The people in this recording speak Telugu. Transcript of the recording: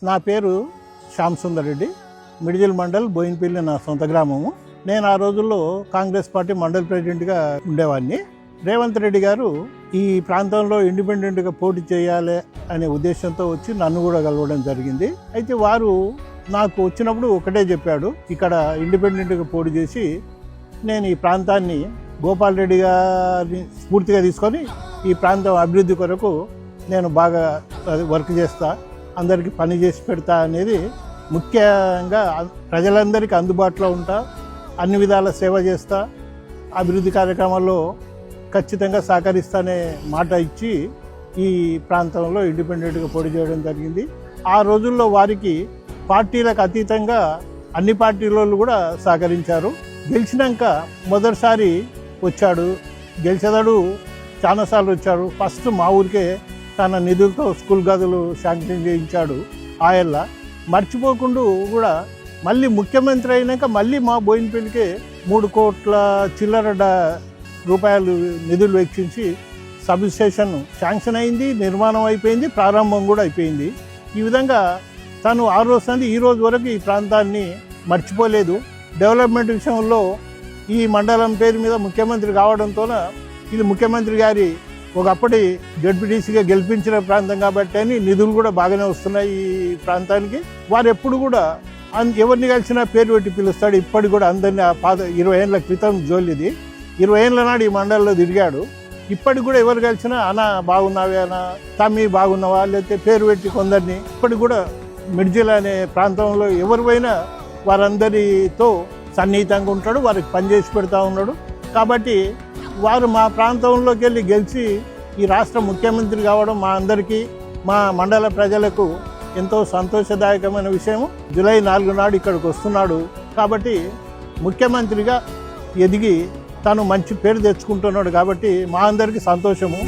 నా పేరు శ్యామ్ సుందర్ రెడ్డి. మిడిజిల్ మండల్ బోయినపల్లి నా సొంత గ్రామము. నేను ఆ రోజుల్లో కాంగ్రెస్ పార్టీ మండల్ ప్రెసిడెంట్గా ఉండేవాడిని. రేవంత్ రెడ్డి గారు ఈ ప్రాంతంలో ఇండిపెండెంట్గా పోటీ చేయాలి అనే ఉద్దేశంతో వచ్చి నన్ను కూడా కలవడం జరిగింది. అయితే వారు నాకు వచ్చినప్పుడు ఒకటే చెప్పాడు, ఇక్కడ ఇండిపెండెంట్గా పోటీ చేసి నేను ఈ ప్రాంతాన్ని గోపాల్ రెడ్డి గారిని స్ఫూర్తిగా తీసుకొని ఈ ప్రాంతం అభివృద్ధి కొరకు నేను బాగా వర్క్ చేస్తా, అందరికీ పని చేసి పెడతా అనేది, ముఖ్యంగా ప్రజలందరికీ అందుబాటులో ఉంటా, అన్ని విధాల సేవ చేస్తా, అభివృద్ధి కార్యక్రమాల్లో ఖచ్చితంగా సహకరిస్తానే మాట ఇచ్చి ఈ ప్రాంతంలో ఇండిపెండెంట్గా పోటీ చేయడం జరిగింది. ఆ రోజుల్లో వారికి పార్టీలకు అతీతంగా అన్ని పార్టీల కూడా సహకరించారు. గెలిచినాక మొదటిసారి వచ్చాడు, గెలిచేదాడు చాలాసార్లు వచ్చాడు. ఫస్ట్ మా ఊరికే తన నిధులతో స్కూల్ గదులు శాంక్షన్ చేయించాడు. ఆయల్లా మర్చిపోకుండా కూడా మళ్ళీ ముఖ్యమంత్రి అయినాక మళ్ళీ మా బోయినపల్లికి 3 కోట్ల చిల్లర రూపాయలు నిధులు వెచ్చించి సబ్ స్టేషన్ శాంక్షన్ అయింది, నిర్మాణం అయిపోయింది, ప్రారంభం కూడా అయిపోయింది. ఈ విధంగా తను ఆ రోజు నుండి ఈ రోజు వరకు ఈ ప్రాంతాన్ని మర్చిపోలేదు. డెవలప్మెంట్ విషయంలో ఈ మండలం పేరు మీద ముఖ్యమంత్రి కావడంతో ఇది ముఖ్యమంత్రి గారి ఒకప్పటి జడ్పీటీసీగా గెలిపించిన ప్రాంతం కాబట్టి అని నిధులు కూడా బాగానే వస్తున్నాయి ఈ ప్రాంతానికి. వారు ఎప్పుడు కూడా ఎవరిని కలిసినా పేరు పెట్టి పిలుస్తాడు. ఇప్పటికి కూడా అందరినీ ఆ 20 ఏళ్ళ క్రితం జోలిది, 20 ఏళ్ళ నాడు ఈ మండలంలో తిరిగాడు. ఇప్పటికి కూడా ఎవరు కలిసినా అన్న బాగున్నావే, అన్న తమ్మి బాగున్నావా, లేకపోతే పేరు పెట్టి కొందరిని. ఇప్పటికి కూడా మిడ్జిల్ అనే ప్రాంతంలో ఎవరు పోయినా వారందరితో సన్నిహితంగా ఉంటాడు, వారికి పనిచేసి పెడతా ఉన్నాడు. కాబట్టి వారు మా ప్రాంతంలోకి వెళ్ళి గెలిచి ఈ రాష్ట్ర ముఖ్యమంత్రి కావడం మా అందరికీ, మా మండల ప్రజలకు ఎంతో సంతోషదాయకమైన విషయం. జూలై 4 నాడు ఇక్కడికి వస్తున్నాడు కాబట్టి ముఖ్యమంత్రిగా ఎదిగి తను మంచి పేరు తెచ్చుకుంటున్నాడు కాబట్టి మా అందరికీ సంతోషము.